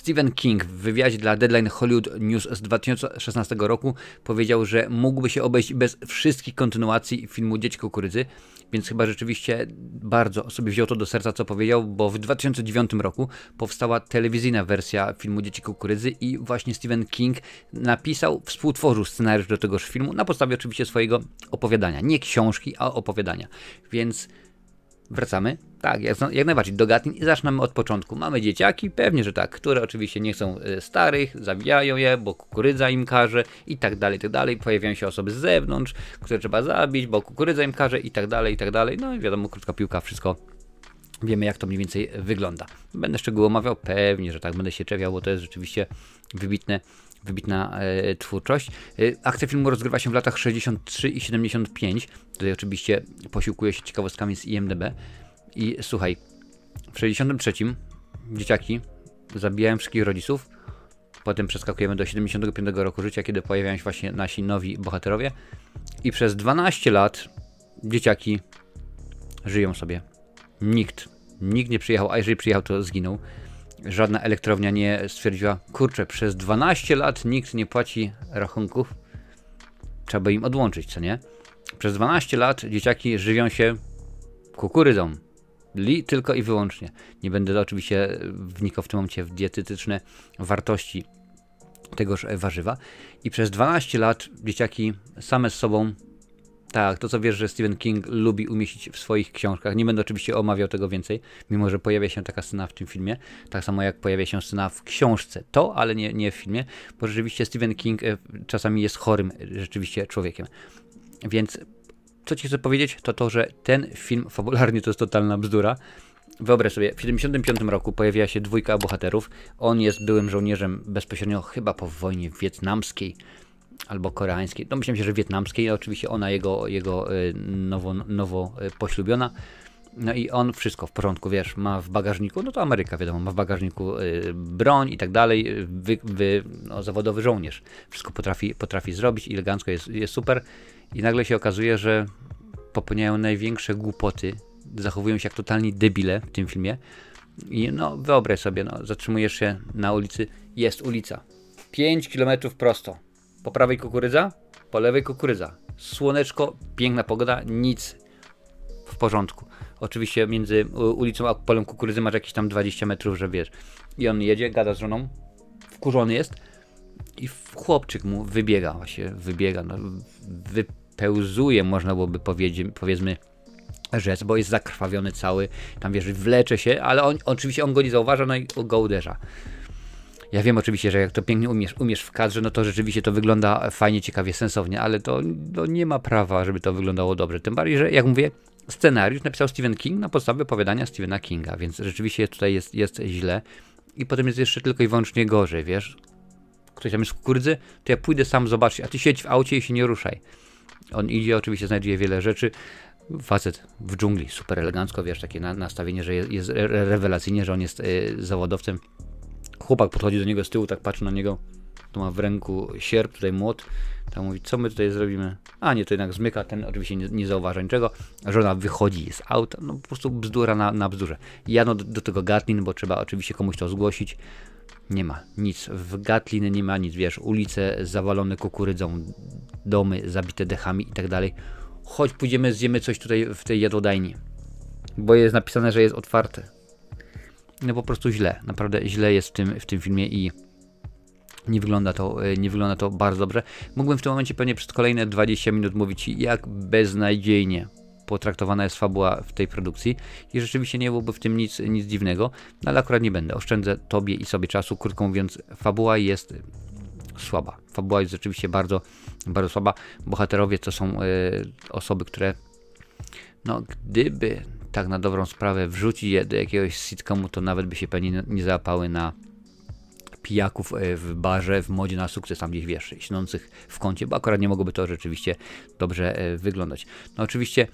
Stephen King w wywiadzie dla Deadline Hollywood News z 2016 roku powiedział, że mógłby się obejść bez wszystkich kontynuacji filmu Dzieci Kukurydzy, więc chyba rzeczywiście bardzo sobie wziął to do serca, co powiedział, bo w 2009 roku powstała telewizyjna wersja filmu Dzieci Kukurydzy i właśnie Stephen King napisał, współtworzył scenariusz do tegoż filmu na podstawie oczywiście swojego opowiadania. Nie książki, a opowiadania. Więc wracamy, tak, jak najbardziej do Gatlin i zaczynamy od początku. Mamy dzieciaki, pewnie, że tak, które oczywiście nie chcą starych, zabijają je, bo kukurydza im każe i tak dalej, i tak dalej. Pojawiają się osoby z zewnątrz, które trzeba zabić, bo kukurydza im każe i tak dalej, i tak dalej. No i wiadomo, krótka piłka, wszystko wiemy, jak to mniej więcej wygląda. Będę szczegółowo omawiał, pewnie, że tak, będę się czepiał, bo to jest rzeczywiście wybitna twórczość. Akcja filmu rozgrywa się w latach 63 i 75. Tutaj oczywiście posiłkuję się ciekawostkami z IMDb. I słuchaj, w 63 dzieciaki zabijają wszystkich rodziców. Potem przeskakujemy do 75 roku życia, kiedy pojawiają się właśnie nasi nowi bohaterowie. I przez 12 lat dzieciaki żyją sobie. Nikt nie przyjechał, a jeżeli przyjechał, to zginął. Żadna elektrownia nie stwierdziła, kurczę, przez 12 lat nikt nie płaci rachunków, trzeba by im odłączyć, co nie? Przez 12 lat dzieciaki żywią się kukurydzą. Tylko i wyłącznie. Nie będę oczywiście wnikał w tym momencie w dietetyczne wartości tegoż warzywa. I przez 12 lat dzieciaki same z sobą. Tak, to co wiesz, że Stephen King lubi umieścić w swoich książkach. Nie będę oczywiście omawiał tego więcej, mimo że pojawia się taka scena w tym filmie. Tak samo jak pojawia się scena w książce. To, ale nie w filmie, bo rzeczywiście Stephen King czasami jest chorym rzeczywiście człowiekiem. Więc co ci chcę powiedzieć, to to, że ten film fabularnie to jest totalna bzdura. Wyobraź sobie, w 75 roku pojawia się dwójka bohaterów. On jest byłym żołnierzem bezpośrednio chyba po wojnie wietnamskiej albo koreańskiej. No myślałem się, że wietnamskiej, oczywiście ona jego nowo poślubiona. No i on wszystko w porządku, wiesz, ma w bagażniku, no to Ameryka wiadomo, ma w bagażniku broń i tak dalej, zawodowy żołnierz. Wszystko potrafi zrobić, elegancko, jest super. I nagle się okazuje, że popełniają największe głupoty, zachowują się jak totalni debile w tym filmie. I no wyobraź sobie, no, zatrzymujesz się na ulicy, jest ulica, 5 km prosto. Po prawej kukurydza, po lewej kukurydza. Słoneczko, piękna pogoda, nic w porządku. Oczywiście między ulicą a polem kukurydzy masz jakieś tam 20 metrów, że wiesz. I on jedzie, gada z żoną, wkurzony jest i chłopczyk mu wybiega, no, wypełzuje, można byłoby powiedzmy rzec, bo jest zakrwawiony cały, tam wiesz, wlecze się, ale oczywiście on go nie zauważa, no i go uderza. Ja wiem oczywiście, że jak to pięknie umiesz w kadrze, no to rzeczywiście to wygląda fajnie, ciekawie, sensownie, ale to nie ma prawa, żeby to wyglądało dobrze. Tym bardziej, że jak mówię, scenariusz napisał Stephen King na podstawie opowiadania Stephena Kinga, więc rzeczywiście tutaj jest źle i potem jest jeszcze tylko i wyłącznie gorzej, wiesz. Ktoś tam jest w kukurydzy, to ja pójdę sam zobaczyć, a ty siedź w aucie i się nie ruszaj. On idzie, oczywiście znajduje wiele rzeczy. Facet w dżungli, super elegancko, wiesz, takie nastawienie, że jest rewelacyjnie, że on jest zawodowcem. Chłopak podchodzi do niego z tyłu, tak patrzy na niego, tu ma w ręku sierp, tutaj młot, tam mówi, co my tutaj zrobimy? A nie, to jednak zmyka, ten oczywiście nie zauważa niczego, żona wychodzi z auta, no po prostu bzdura na bzdurze. Jadą do tego Gatlin, bo trzeba oczywiście komuś to zgłosić. Nie ma nic, w Gatlin nie ma nic, wiesz, ulice zawalone kukurydzą, domy zabite dechami i tak dalej. Chodź, pójdziemy, zjemy coś tutaj w tej jadłodajni, bo jest napisane, że jest otwarte. No po prostu źle, naprawdę źle jest w tym filmie i nie wygląda to bardzo dobrze. Mógłbym w tym momencie pewnie przez kolejne 20 minut mówić, jak beznadziejnie potraktowana jest fabuła w tej produkcji i rzeczywiście nie byłoby w tym nic dziwnego, no ale akurat nie będę. Oszczędzę tobie i sobie czasu. Krótko mówiąc, fabuła jest słaba. Fabuła jest rzeczywiście bardzo, bardzo słaba. Bohaterowie to są osoby, które no gdyby tak na dobrą sprawę wrzucić je do jakiegoś sitcomu, to nawet by się pewnie nie załapały na pijaków w barze, w modzie na sukces, tam gdzieś wiesz, śniących w kącie, bo akurat nie mogłoby to rzeczywiście dobrze wyglądać. No oczywiście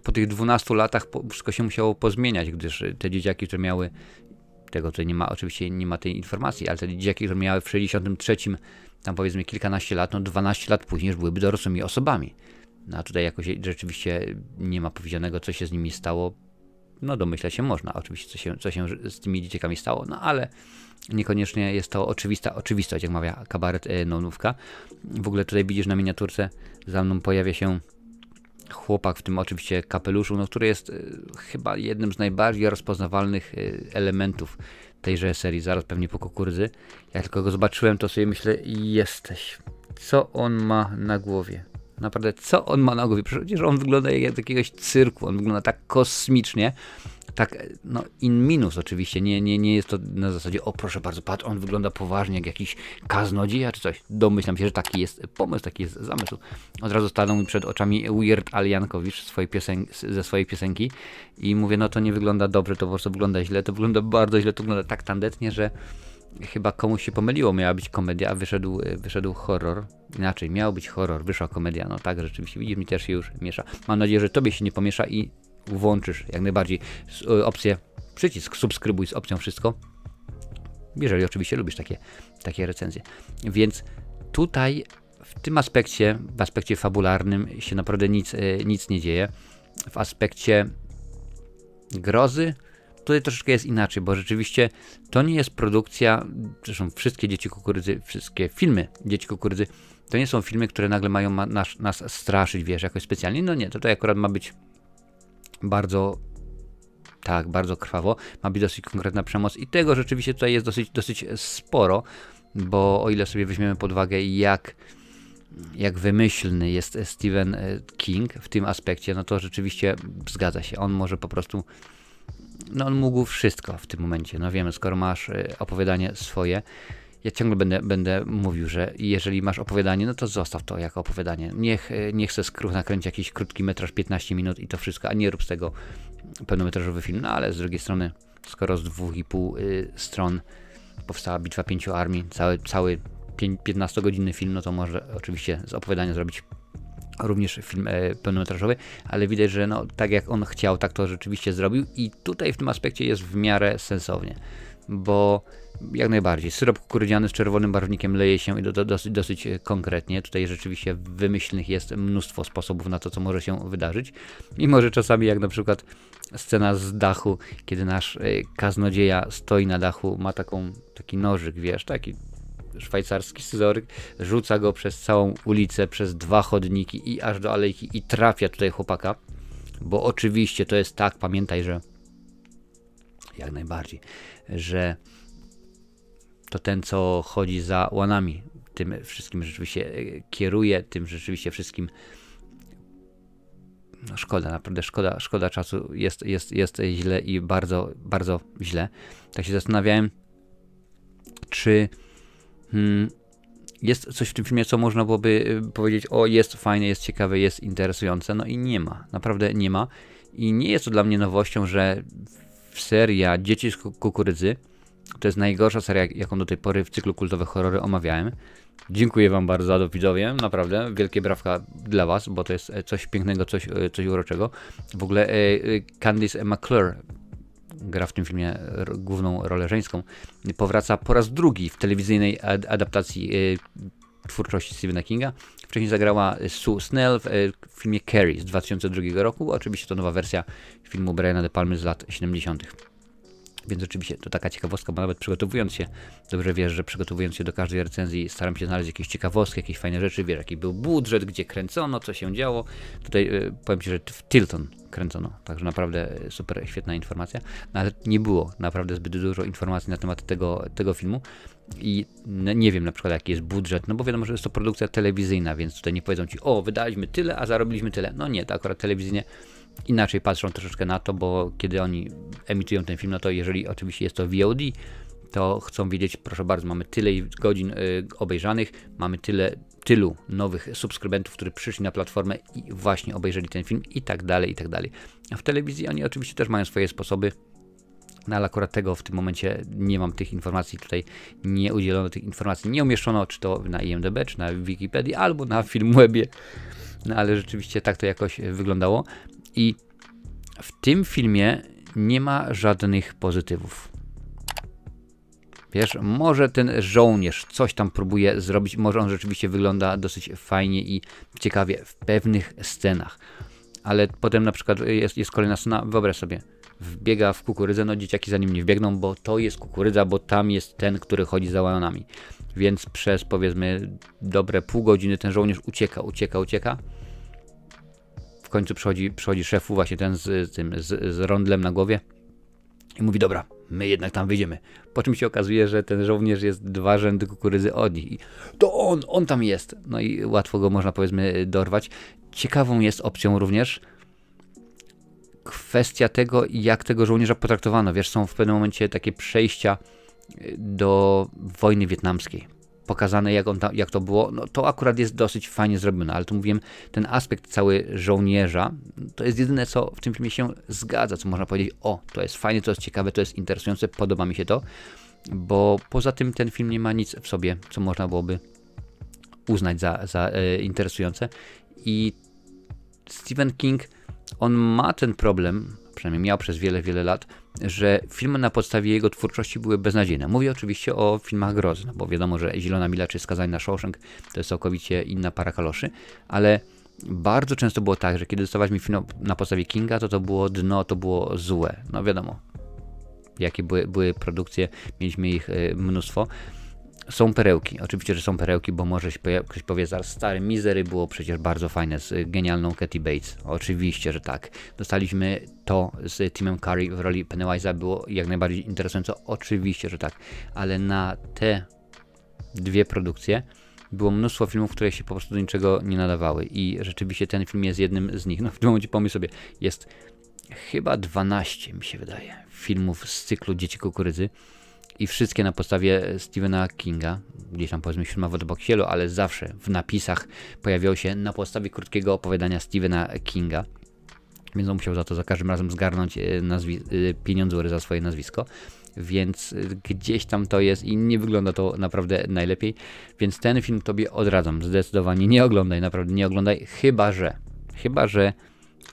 po tych 12 latach wszystko się musiało pozmieniać, gdyż te dzieciaki, które miały, tego tutaj nie ma, oczywiście nie ma tej informacji, ale te dzieciaki, które miały w 63, tam powiedzmy kilkanaście lat, no 12 lat później już byłyby dorosłymi osobami. No a tutaj jakoś rzeczywiście nie ma powiedzianego, co się z nimi stało. No domyślać się można oczywiście, co się z tymi dzieciakami stało, no ale niekoniecznie jest to oczywistość, jak mawia kabaret Nonówka. W ogóle tutaj widzisz na miniaturce, za mną pojawia się chłopak w tym oczywiście kapeluszu, no, który jest chyba jednym z najbardziej rozpoznawalnych elementów tejże serii, zaraz pewnie po kukurydzy. Jak tylko go zobaczyłem, to sobie myślę, jesteś. Co on ma na głowie? Naprawdę, co on ma na głowie? Przecież on wygląda jak z jakiegoś cyrku, on wygląda tak kosmicznie, tak, no in minus oczywiście, nie jest to na zasadzie, o proszę bardzo, patrz, on wygląda poważnie jak jakiś kaznodzieja czy coś. Domyślam się, że taki jest pomysł, taki jest zamysł. Od razu stanął mi przed oczami Weird Al Jankowicz ze swojej piosenki i mówię, no to nie wygląda dobrze, to po prostu wygląda źle, to wygląda bardzo źle, to wygląda tak tandetnie, że chyba komuś się pomyliło, miała być komedia, a wyszedł horror. Inaczej, miał być horror, wyszła komedia, no tak, rzeczywiście, widzisz, mi też się już miesza. Mam nadzieję, że tobie się nie pomiesza i włączysz jak najbardziej opcję, przycisk subskrybuj z opcją wszystko, jeżeli oczywiście lubisz takie recenzje. Więc tutaj w tym aspekcie, w aspekcie fabularnym się naprawdę nic nie dzieje. W aspekcie grozy tutaj troszeczkę jest inaczej, bo rzeczywiście to nie jest produkcja, zresztą wszystkie Dzieci Kukurydzy, wszystkie filmy Dzieci Kukurydzy, to nie są filmy, które nagle mają nas straszyć, wiesz, jakoś specjalnie. No nie, to tutaj akurat ma być bardzo krwawo, ma być dosyć konkretna przemoc i tego rzeczywiście tutaj jest dosyć sporo, bo o ile sobie weźmiemy pod uwagę jak wymyślny jest Stephen King w tym aspekcie, no to rzeczywiście zgadza się, on może po prostu, no on mógł wszystko w tym momencie, no wiemy, skoro masz opowiadanie swoje, ja ciągle będę mówił, że jeżeli masz opowiadanie, no to zostaw to jako opowiadanie. Niech se skrót nakręci jakiś krótki metraż 15 minut i to wszystko, a nie rób z tego pełnometrażowy film. No ale z drugiej strony, skoro z 2,5 stron powstała Bitwa 5 armii, cały 15-godzinny film, no to może oczywiście z opowiadania zrobić również film pełnometrażowy, ale widać, że no, tak jak on chciał, tak to rzeczywiście zrobił i tutaj w tym aspekcie jest w miarę sensownie, bo jak najbardziej syrop kukurydziany z czerwonym barwnikiem leje się i dosyć konkretnie. Tutaj rzeczywiście wymyślnych jest mnóstwo sposobów na to, co może się wydarzyć. I może czasami jak na przykład scena z dachu, kiedy nasz kaznodzieja stoi na dachu, ma taki nożyk, wiesz, taki szwajcarski scyzoryk, rzuca go przez całą ulicę, przez 2 chodniki i aż do alejki i trafia tutaj chłopaka, bo oczywiście to jest tak, pamiętaj, że jak najbardziej, że to ten, co chodzi za łanami, tym wszystkim rzeczywiście kieruje, tym rzeczywiście wszystkim, no szkoda, naprawdę szkoda czasu, jest źle i bardzo, bardzo źle. Tak się zastanawiałem, czy jest coś w tym filmie, co można byłoby powiedzieć, o jest fajne, jest ciekawe, jest interesujące, no i nie ma, naprawdę nie ma i nie jest to dla mnie nowością, że seria Dzieci z Kukurydzy to jest najgorsza seria, jaką do tej pory w cyklu kultowe horrory omawiałem. Dziękuję wam bardzo, widzowie, naprawdę wielkie brawka dla was, bo to jest coś pięknego, coś uroczego. W ogóle Candice McClure gra w tym filmie główną rolę żeńską, powraca po raz drugi w telewizyjnej adaptacji twórczości Stephena Kinga. Wcześniej zagrała Sue Snell w filmie Carrie z 2002 roku. Oczywiście to nowa wersja filmu Briana De Palmy z lat 70. Więc oczywiście to taka ciekawostka, bo nawet przygotowując się, dobrze wiesz, że przygotowując się do każdej recenzji staram się znaleźć jakieś ciekawostki, jakieś fajne rzeczy, wiesz, jaki był budżet, gdzie kręcono, co się działo. Tutaj powiem ci, że w Tilton kręcono, także naprawdę super, świetna informacja, no, ale nie było naprawdę zbyt dużo informacji na temat tego filmu i nie wiem na przykład jaki jest budżet, no bo wiadomo, że jest to produkcja telewizyjna, więc tutaj nie powiedzą ci, o wydaliśmy tyle, a zarobiliśmy tyle. No nie, to akurat telewizyjnie inaczej patrzą troszeczkę na to, bo kiedy oni emitują ten film, no to jeżeli oczywiście jest to VOD, to chcą wiedzieć, proszę bardzo, mamy tyle godzin obejrzanych, mamy tylu nowych subskrybentów, którzy przyszli na platformę i właśnie obejrzeli ten film i tak dalej, i tak dalej. A w telewizji oni oczywiście też mają swoje sposoby, no ale akurat tego w tym momencie nie mam tych informacji, tutaj nie udzielono tych informacji, nie umieszczono, czy to na IMDb, czy na Wikipedii, albo na Filmwebie, no ale rzeczywiście tak to jakoś wyglądało. I w tym filmie nie ma żadnych pozytywów. Wiesz, może ten żołnierz coś tam próbuje zrobić, może on rzeczywiście wygląda dosyć fajnie i ciekawie w pewnych scenach, ale potem na przykład jest kolejna scena, wyobraź sobie, wbiega w kukurydzę, no dzieciaki za nim nie wbiegną, bo to jest kukurydza, bo tam jest ten, który chodzi za łanami. Więc przez powiedzmy dobre pół godziny ten żołnierz ucieka. W końcu przychodzi szefu, właśnie ten z rondlem na głowie i mówi, dobra, my jednak tam wyjdziemy. Po czym się okazuje, że ten żołnierz jest 2 rzędy kukurydzy od nich. I to on tam jest. No i łatwo go można powiedzmy dorwać. Ciekawą jest opcją również kwestia tego, jak tego żołnierza potraktowano. Wiesz, są w pewnym momencie takie przejścia do wojny wietnamskiej. Pokazane jak to było. No to akurat jest dosyć fajnie zrobione, ale tu mówiłem, ten aspekt cały żołnierza, to jest jedyne, co w tym filmie się zgadza, co można powiedzieć, to jest fajne, to jest ciekawe, to jest interesujące, podoba mi się to, bo poza tym ten film nie ma nic w sobie, co można byłoby uznać za interesujące. I Stephen King, on ma ten problem, przynajmniej miał przez wiele lat, że filmy na podstawie jego twórczości były beznadziejne. Mówię oczywiście o filmach grozy, no bo wiadomo, że Zielona Mila czy Skazani na Shawshank to jest całkowicie inna para kaloszy, ale bardzo często było tak, że kiedy dostawaliśmy film na podstawie Kinga, to było dno, to było złe. No wiadomo, jakie były produkcje, mieliśmy ich mnóstwo. Są perełki, oczywiście, że są perełki, bo może ktoś powie, zaraz stary Misery było przecież bardzo fajne z genialną Kathy Bates. Oczywiście, że tak. Dostaliśmy to z Timem Curry w roli Pennywise'a, było jak najbardziej interesujące. Oczywiście, że tak. Ale na te 2 produkcje było mnóstwo filmów, które się po prostu do niczego nie nadawały. I rzeczywiście ten film jest jednym z nich. No w tym momencie pomyśl sobie, jest chyba 12, mi się wydaje, filmów z cyklu Dzieci Kukurydzy. I wszystkie na podstawie Stephena Kinga, gdzieś tam powiedzmy Siódma woda po kisielu, ale zawsze w napisach pojawiało się na podstawie krótkiego opowiadania Stephena Kinga. Więc on musiał za każdym razem zgarnąć pieniądze za swoje nazwisko. Więc gdzieś tam to jest i nie wygląda to naprawdę najlepiej. Więc ten film tobie odradzam. Zdecydowanie nie oglądaj, naprawdę nie oglądaj. Chyba że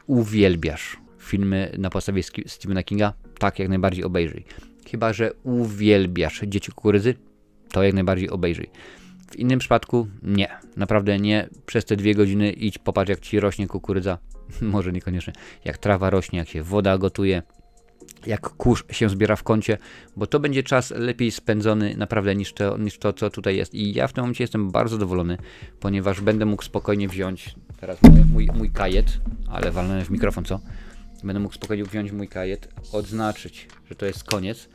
uwielbiasz filmy na podstawie Stephena Kinga, tak jak najbardziej obejrzyj. Chyba że uwielbiasz Dzieci Kukurydzy, to jak najbardziej obejrzyj. W innym przypadku nie, naprawdę nie. Przez te 2 godziny idź popatrz, jak ci rośnie kukurydza, może niekoniecznie, jak trawa rośnie, jak się woda gotuje, jak kurz się zbiera w kącie, bo to będzie czas lepiej spędzony naprawdę niż to, co tutaj jest. I ja w tym momencie jestem bardzo zadowolony, ponieważ będę mógł spokojnie wziąć teraz mój kajet, ale walnąłem w mikrofon, co? Będę mógł spokojnie wziąć mój kajet, odznaczyć, że to jest koniec.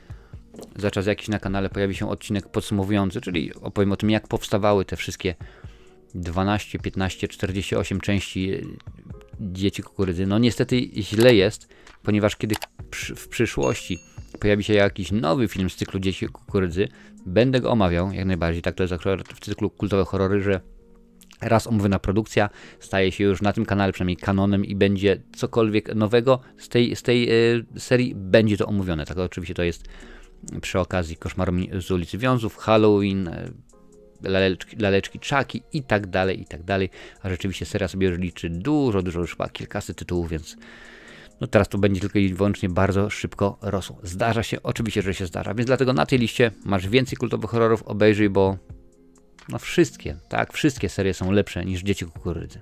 Za czas jakiś na kanale pojawi się odcinek podsumowujący, czyli opowiem o tym, jak powstawały te wszystkie 12, 15, 48 części Dzieci Kukurydzy. No niestety źle jest, ponieważ kiedy w przyszłości pojawi się jakiś nowy film z cyklu Dzieci Kukurydzy, będę go omawiał jak najbardziej. Tak to jest akurat w cyklu Kultowe Horrory, że raz omówiona produkcja staje się już na tym kanale przynajmniej kanonem i będzie cokolwiek nowego z tej serii, będzie to omówione. Tak oczywiście to jest przy okazji Koszmaru z ulicy Wiązów, Halloween, laleczki Chucky i tak dalej, a rzeczywiście seria sobie już liczy dużo, już chyba kilkaset tytułów, więc no teraz to będzie tylko i wyłącznie bardzo szybko rosło. Zdarza się, oczywiście, że się zdarza, więc dlatego na tej liście masz więcej kultowych horrorów, obejrzyj, bo no wszystkie serie są lepsze niż Dzieci Kukurydzy.